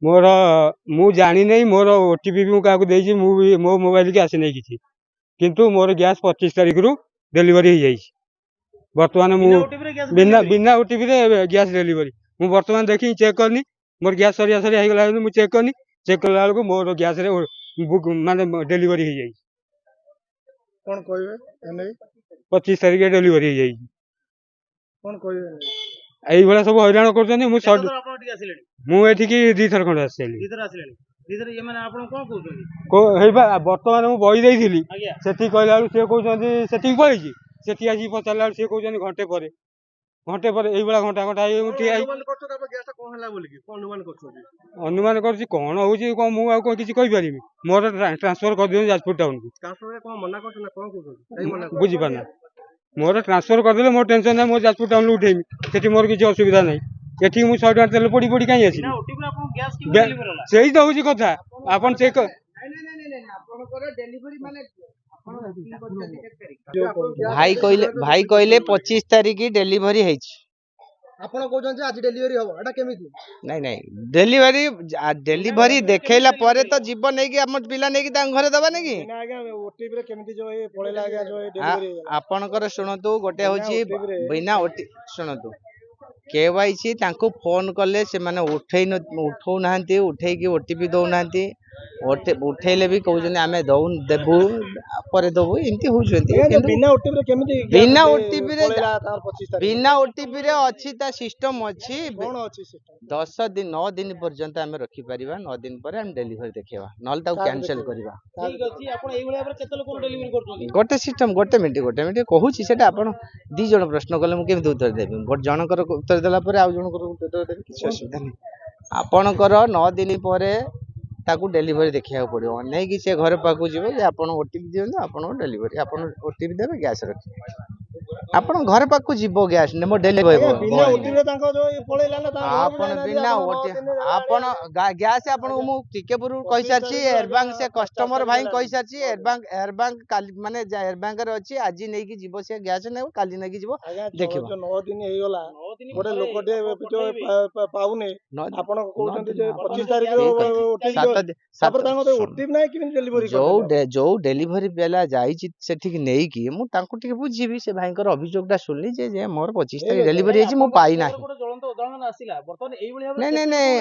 मोर मु जानी नहीं मोर ओटीपी भी क्या देती मो मोबाइल की आसी नहीं किसी किंतु मोर गैस 25 तारीख रु डेलीवरी हो जाइए बर्तमान मु बिना बिना ओटीपी रे गैस डेलीवरी मु बर्तमान देखी चेक करनी मोर गैस सरिया सरिया हो गला मु चेक करनी चेक कला बेलू मोर गैस रे बुक माने डेलीवरी हो जाइए कौन कहबे 25 तारीख डेलीवरी हो जाइए कौन कहबे यही भाया सब हईराण कर दी थर खंड आसी बर्तमान मु बही देती से कहला सी कहते से पड़ी से आसी पचारा सी कहते घंटे पर यही घंटा घंटा अनुमान कर कौन हूँ मुझे किसी मोर ट्रांसफर कर दिखाँ जाजपुर टाउन को बुझी पाना मोर ट्रांसफर करदे मोर टेंशन ना मोर जाजपुर टाउन उठेमी से मोर किसी असुविधा नहीं ये मुझे 100 टका तेल पड़ी पड़ी कहीं आसी से तो हूँ कथा आपन चेक भाई कहले 25 तारीख डेलीवरी है आपण कहउछन जे आज डेलीवरी हो एटा केमिति नहीं नहीं डेलीवरी देखैला परे तो जीवन नहीं कि हम पिला नहीं कि तां घरे दबा नहीं कि ना आज्ञा ओटीपी रे केमिति जो ए पळेला आज्ञा जो ए डेलीवरी आपनकर सुनतु गोटे होची बिना ओटी सुनतु केवाईसी तांको फोन कले से माने उठौ नाहंती उठै कि ओटीपी दौ नाहंती उठेले भी कहउछन आमे दौ देबु परे दबु एंती होउछंती बिना ओटीपी रे केमिति बिना ओटीपी रे अछि ता सिस्टम अछि कोन अछि सिस्टम 10 दिन 9 दिन पर्यंत आमे रखि परिबा 9 दिन पर हम डेलीवरी देखैबा नल ता कैंसिल करबा ठीक अछि आपण एई भलिया पर केते लोक डेलीवरी करछन गोटे सिस्टम गोटे मिनिट कहूची सेटा आपण दी जण प्रश्न कले मु केमि उत्तर देबी गोट जनकर उत्तर देला पर आ जनकर उत्तर देबी किछ असुविधा नहीं आपणकर 9 दिन पर ताकू डेलीवरी देखिया पड़ो नहीं कि से घर पाकू जीव जे आपण ओटीपी दियंतु आपण डेलीवरी आपण ओटीपी देबे गैस रखी आपण घर पाकू जीवो गैस ने मो डेलीवरी बिना ओटीपी रे तांको जो पळेला ना आपण बिना ओटीपी आपण गैस आपण मु टिकेपुर कहि सारची एयरबैंक से कस्टमर भाई कहि सारची एयरबैंक काली माने एयरबैंक रे अछि आज नहीं कि जीवो से गैस ने काली नहीं कि जीवो देखिबो 9 दिन हे गला गोटे लोकटे जो पाउने आपण कहउछन जे 25 तारिख रो ओटीपी सापर तांको ओटीपी नाही कि डेलीवरी जो डेलीवरी बेला जाई सेठी कि नहीं कि मु तांको टिके बुझीबी से भाईकर अभियोगटा सुनली जे मोर 25 तारिख डेलीवरी हेची मु पाई नाही नहीं नहीं नहीं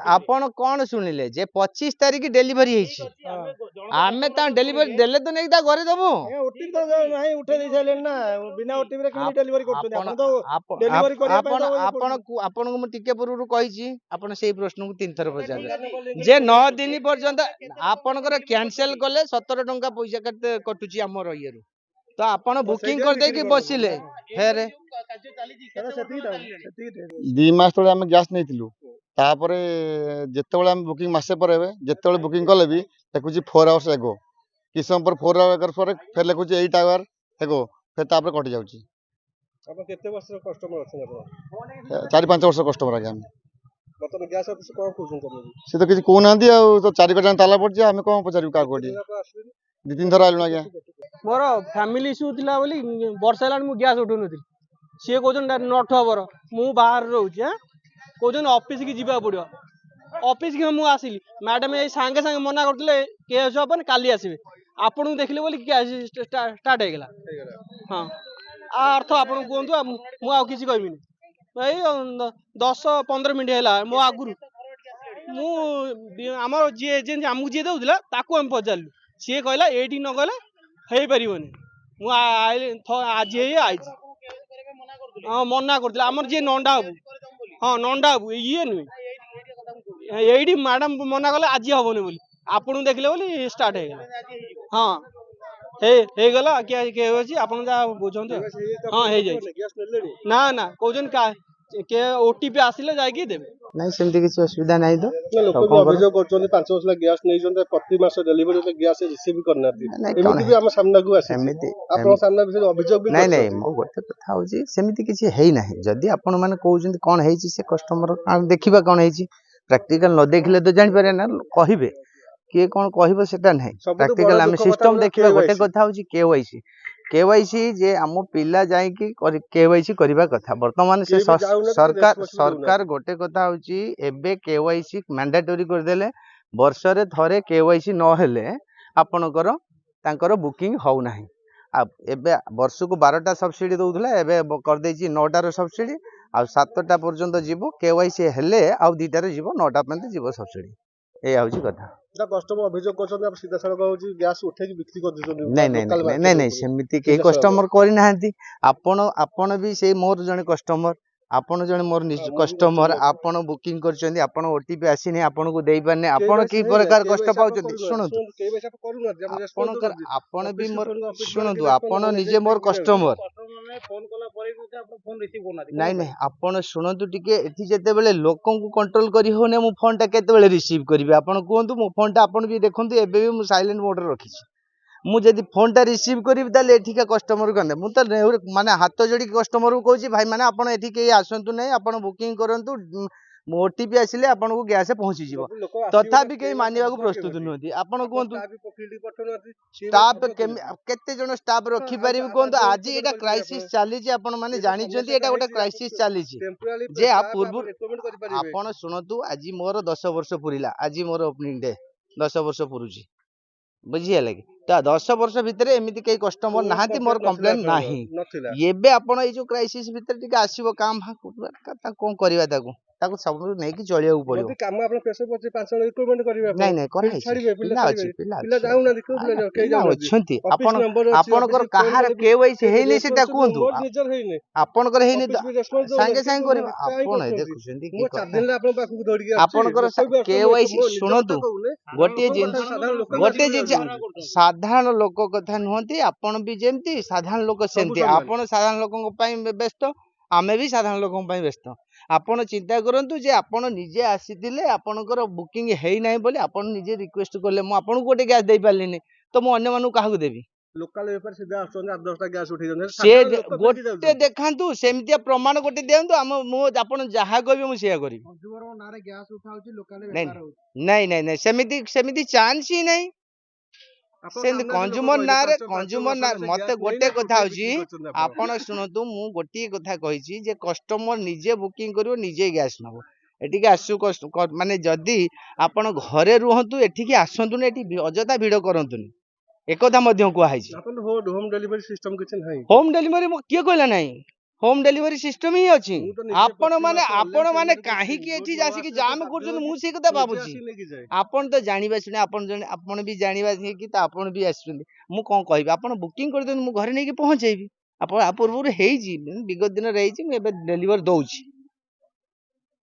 आपण कोन सुनिले जे 25 तारिख डेलीवरी हेची आमे ता डेलीवरी देले तो नहीं ता घरे दबो ओटीपी तो नाही उठे दे छलेन ना बिना ओटीपी रे केमि डेलीवरी करछन आपण तो डेलीवरी करिया आपण को टिके पूर्व कहिची आपण सेही प्रश्न को 3 थर पचार जे 9 दिन पर्यंत आपनकर कैंसिल कले 17 टंका पैसा कटुची हमर इयरु तो आपण बुकिंग कर दे कि बसिले फेर 2 मास तळे हम गैस नैतिलु तापरे जेतेबेले हम बुकिंग मासे पर हेबे जेतेबेले बुकिंग कले भी देखुची 4 आवर्स एगो किसम पर 4 आवर्स पर फेर लेखुची 8 आवर एगो फेर तापरे कटि जाउची आपण केते वर्ष कस्टमर अछि आपण 4-5 वर्ष कस्टमर आ हम मतलब गैस ऑफिस को कहउछन करबी से तो किछ को नांदी आ तो 4 गजन ताला पड़छ हम कोन पचारिबू का कोडी 2-3 थर आइलु आज्ञा मोर फैमिली इश्यू थिला बोली वर्ष हेलान मु गैस उठो नथि सी कहउछन नठ हबर मु बाहर रहउछि हां कहउछन ऑफिस की जीवा पड़ियो ऑफिस की मु आसिली मैडम ए संगे संगे मना करथिले केस अपन काली आसीबे आपन देखले बोली गैस स्टार्ट हे गेला हां आ अर्थ आपन कोंतु मु आ किछि कहबिनी भाई 10-15 मिनट है मो आगुरी मुझे जी आमको जी दूसरा हम पचारू सी कहला ये न गले हो पारे आज आई हाँ मना कर जी नंडा हबू हाँ नंडा हबू ये नुहे ये मैडम मना कले आज हेनी बोली आपन देखले बोली स्टार्ट हो गला हाँ हे गला क्या आपन जा बुझे हाँ हो जाए ना ना कहन के ओटीपी आसिले जाई देबे नहीं सेमती किछ असुविधा नहीं तो लोक अभियोग करछन 5 वर्ष गैस नै जंते प्रति मास डेलीवरी के गैस रिसीव करनाती एमिति भी हम सामना को आसी एमिति आपन सामना भी अभियोग भी नहीं नहीं मो गोटे कथा होजी सेमिति किछ हेई नाही जदी आपन माने कहउछन कोन हेईची से कस्टमर देखिबा कोन हेईची प्रैक्टिकल न देखले तो जानि पारे ना कहिबे के कोन कहबो सेटा नाही प्रैक्टिकल हम सिस्टम देखिबा गोटे कथा होजी केवाईसी केवाईसी जे आम पिला जाइकी केवाईसी करबा कथा वर्तमान से केही भी जाउना कि सरकार responsibility सरकार गोटे कथा होची एबे केवाईसी मैंडेटरी कर देले वर्ष रे थरे केवाईसी न हेले आपनकर तांकर बुकिंग हो नाही आ एबे वर्ष को 12टा सब्सिडी दउथला एबे कर देची 9टा रो सब्सिडी आ 7टा पर्यंत जीवो केवाईसी हेले आ 2टा रे जीवो 9टा पर्यंत जीवो सब्सिडी ए होची कथा ता कस्टमर अभियोग करछन आप सीधा सड़क होची गैस उठे की बिक्री कर दिसोन नहीं नहीं नहीं नहीं नहीं सेमिति के कस्टमर करि नाहंती आपण भी से मोर जने कस्टमर आपण जने मोर कस्टमर आपण बुकिंग करछन्ती आपण ओटीपी आसी नै आपण को देई पाने आपण की प्रकार कष्ट पाउछन्ती सुनंतु केही पैसा करू ना हम आपण रेस्पॉन्स आपण भी मोर सुनंतु आपण निजे मोर कस्टमर फोन कला परे भी आपण फोन रिसीव करना नहीं नहीं आपण सुनंतु टिके एठी जेते बेले लोकन को कंट्रोल करी होने मु फोन टा केते बेले रिसीव करबे आपण कोंतु मु फोन टा आपण भी देखंतु एबे भी मु साइलेंट मोड रे रखिछि मु जदि फोन टा रिसीव करी ताले एठिका कस्टमर गने मु त माने हाथ जोड़ी कस्टमर को कहूची भाई माने आपण एठी के आसंतु नै आपण बुकिंग करंतु ओटीपी आसिले आपण को गैस पहुंची जीवो तथापि के मानिबा को प्रस्तुत नहती आपण कोंतु स्टाफ केते जण स्टाफ रखी परिबे कोंतु आज एटा क्राइसिस चाली छी आपण माने जानि छथि एटा गोटा क्राइसिस चाली छी जे आ पूर्व आपण सुनतु आज मोर 10 वर्ष पुरिला आज मोर ओपनिंग डे 10 वर्ष पुरुची बुझिया लगे तो 10 वर्ष भितर एमिति कई कस्टमर नाहांती मोर कंप्लेन नाही एबे आपण ए जो क्राइसिस भितर टिके आसीबो काम भा कोन करबा ताकू सब नै कि चलिया पड़ो काम आपन प्रेशर पचे 5 जण रिक्रूटमेंट करिवे नहीं नहीं करे छाड़िबे पिला अछि पिला जाउ ना देखो पिला जाउ के जाउ अछंती आपनकर कहार केवाईसी हेले सेटा कोंतु निजर हेइने आपनकर हेइने संगे संगे करबा आपण ए देखुछंती मो 4 दिन आपन पाखु दौड़ी आपनकर केवाईसी सुनतु गोटे जिंस साधारण लोक कथा नुहंती आपण भी जेमती साधारण लोक सेमती आपण साधारण लोकन पई व्यस्त आमे भी साधारण लोकन पई व्यस्त आपण चिंता करंतु जे आपण निजे आसीतिले आपनकर बुकिंग हेई नाही बोली आपण निजे रिक्वेस्ट करले मु आपण गोटे गैस देई पालिनी तो मु अन्य मानु काहू देबी लोकल व्यापार सीधा आछन 10टा गैस उठै जने से गोटे देखांतु सेमतिया प्रमाण गोटे देंतु हम मु आपण जहा कहबे मु सेया करी कंज्यूमर नारे गैस उठाउची लोकल नहीं व्यापार हो नहीं नहीं नहीं सेमिति चांस ही नहीं सेमति कंज्यूमर ना मते गोटे कथा होची आपण सुनतु मु गोटे कथा कहिची जे कस्टमर निजे बुकिंग करिवो निजे गैस नबो एटिके आसु माने जदी आपण घरे रुहंतु एठिके आसंतु ने एठी अजता भिड करंतुनी एकथा मध्य को हाइची अपन होम डिलीवरी सिस्टम किछ नाही होम डिलीवरी मो किए कहला नाही होम डिलीवरी सिस्टम ही अछि आपण माने काहे कि एठी जासी कि जाम करछन मु से कथा बाबूजी आपण तो जानिबा सुने आपण भी जानिबा कि त आपण भी आछुन मु कोन कहबी आपण बुकिंग कर देन मु घरे नै कि पहुंचेबी आपण पूर्व हेई विगत दिन रही छी एबे डिलीवर दउची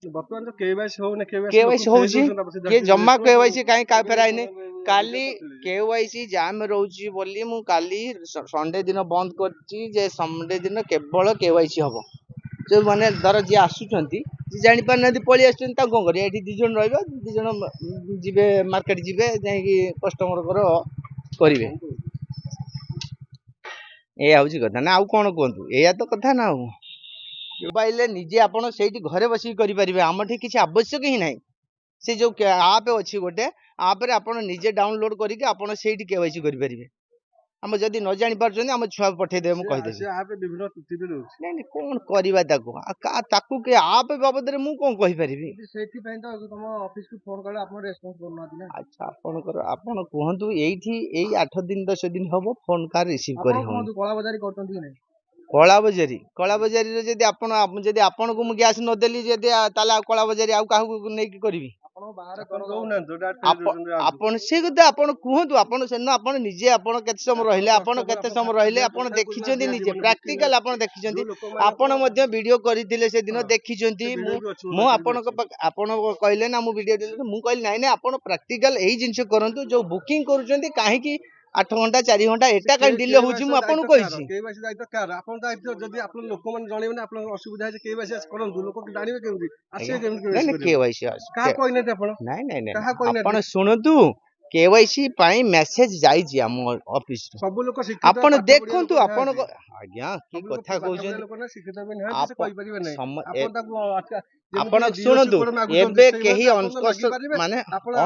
वर्तमान जो केवाईसी हो ने केवाईसी होची के जम्मा केवाईसी काहे का फेराई ने काली केवाईसी जाम रहउची बोली मु काली संडे दिन बंद करची जे संडे दिन केवल केवाईसी हबो जो माने धर जे आसुचंती जे जानि पार नदी पळी आसुचंती ता कोन करी एठी 2 जण रहबो 2 जण जिबे मार्केट जिबे जाई कि कस्टमर करो करिवे ए आउची कथा ना आउ कोन कोंतु एया तो कथा ना हो मोबाइल निजे आपण सेठी घरे बसी करि परिबे हमठी किछि आवश्यक ही नाही से जो ऐप अछि गोटे ऐप रे आपण निजे डाउनलोड करि के आपण सेठी केवाईसी करि परिबे हम जदी न जानि पारछन हम छुआ पठे दे हम कहि दे से ऐप विभिन्न त्रुटि भी रहउची नहीं नहीं कोन करबा ताकू के ऐप बाबद रे मु कोन कहि परिबी सेठी पय तो तुम ऑफिस को फोन करले आपण रेस्पॉन्स करना दिना अच्छा आपण कहंतु एठी एई 8 दिन 10 दिन हबो फोन का रिसीव करि हम आपण कोला बाजारी करतन कि नहीं कला बजारी रे जदी आपण को मु गैस न देली जदी ताला कला बजारी आ काहू नै कि करबी आपण बाहर कर दउ ना जोडा आपण से कथा आपण कहंतु आपण सेन आपण निजे आपण केते समय रहिले आपण देखिचंदी निजे प्रैक्टिकल आपण देखिचंदी आपण मध्ये वीडियो करिथिले से दिन देखिचंदी मु आपण कहले ना मु वीडियो देले मु कहली नै नै आपण प्रैक्टिकल एही जिंस करंतु जो बुकिंग करूचंदी काहे कि 8 घंटा 4 घंटा एटा काई डिले होची मु आपन कहिछि केवाईसी दायित्व कार आपन दायित्व जदी आपन लोक मन जणेबे आपन असुविधा है केवाईसी करंतु लोक जानिबे केउदी आसे केउदी केवाईसी का कोइ नै आपन नहीं नहीं नहीं आपण सुनतु केवाईसी ପାଇଁ ମେସେଜ ଯାଇଛି ଆମ ଅଫିସ ରୁ ସବୁ ଲୋକ ଆପଣ ଦେଖନ୍ତୁ ଆପଣ ଆଜ୍ଞା କି କଥା କହୁଛନ୍ତି ଆପଣ ଶୁଣନ୍ତୁ ଏବେ କେହି ମାନେ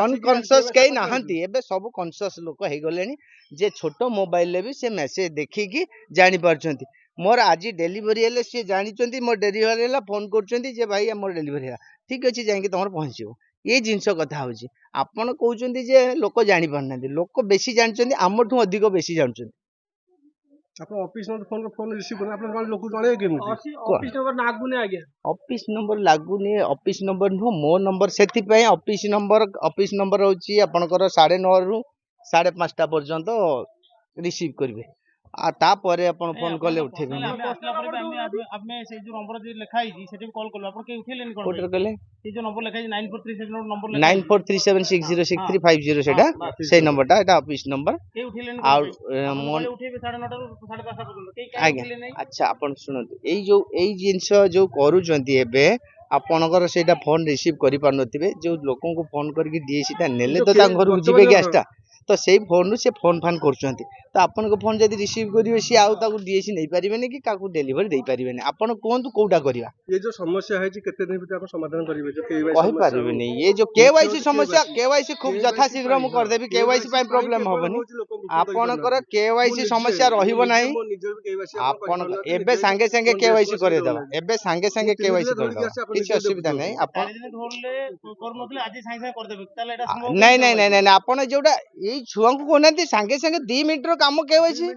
ଅନକନସିୟସ କେହି ନାହାନ୍ତି ଏବେ ସବୁ କନସିୟସ ଲୋକ ହେଇଗଲେଣି ଯେ ଛୋଟ ମୋବାଇଲରେ ବି ସେ ମେସେଜ ଦେଖିକି ଜାଣି ପାରୁଛନ୍ତି ମୋର ଆଜି ଡେଲିଭରି ହେଲେ ସିଏ ଜାଣିଛନ୍ତି ମୋ ଡେଲିଭରି ହେଲା ଫୋନ କରୁଛନ୍ତି ଯେ ଭାଇ ଆମର ଡେଲିଭରି ହେଲା ଠିକ ଅଛି ଯାଇକି ତମର ପହଞ୍ଚିବ ये जिनस कथा हूँ आपण कहते जे लोक जानी पारना लोक बेसी जानते आमठू अधिक बेसी जानते ऑफिस नंबर लागुनी ऑफिस नंबर नुह मो नंबर से ऑफिस नंबर होची आपनकर 9:30 रु 5:30 पर्यंत रिसीव करेंगे तापर अपन फोन कले उठेबे आपने से जो नंबर जे लिखा है सेटे कॉल करलो अपन के उठेलेन कोन कोटर कले ये जो नंबर लिखा है 9437 नंबर 9437606350 सेटा से नंबरटा एटा ऑफिस नंबर के उठेलेन आ मोन उठेबे 9:30 रु 5:30 पर्यंत के का आज्ञा अच्छा अपन सुनतु एई जिंस जो करूचंती एबे आपनकर सेटा फोन रिसीव करि पार नथिबे जो लोकन को फोन करके दिए सीधा नेले तो ता घर बुझिबे गैसटा तो से फोन से फोन फान करछंती तो आपन को फोन जदी रिसीव करिवे सी आउ ताकू डीएसी नै परिबेनी कि काकू डिलीवरी देई परिबेनी आपन कोंतु कोउटा करिवा ये जो समस्या है जी केते दिन भीतर आप समाधान करिवे जो केवाईसी कहि परिबेनी ये जो केवाईसी समस्या केवाईसी खूब यथा शीघ्र मु कर देबी केवाईसी पय प्रॉब्लम होबनी आपन कर केवाईसी समस्या रहिबो नै आपन एबे संगे संगे केवाईसी करे देबा एबे संगे संगे केवाईसी कर देबा किछ असुविधा नै आपन धरले करनथले आज संगे संगे कर देबे ताले एटा संभव नै नै नै नै आपन जोडा ए छुआ को कोनाती संगे संगे 2 मिनिट रो काम केवाईसी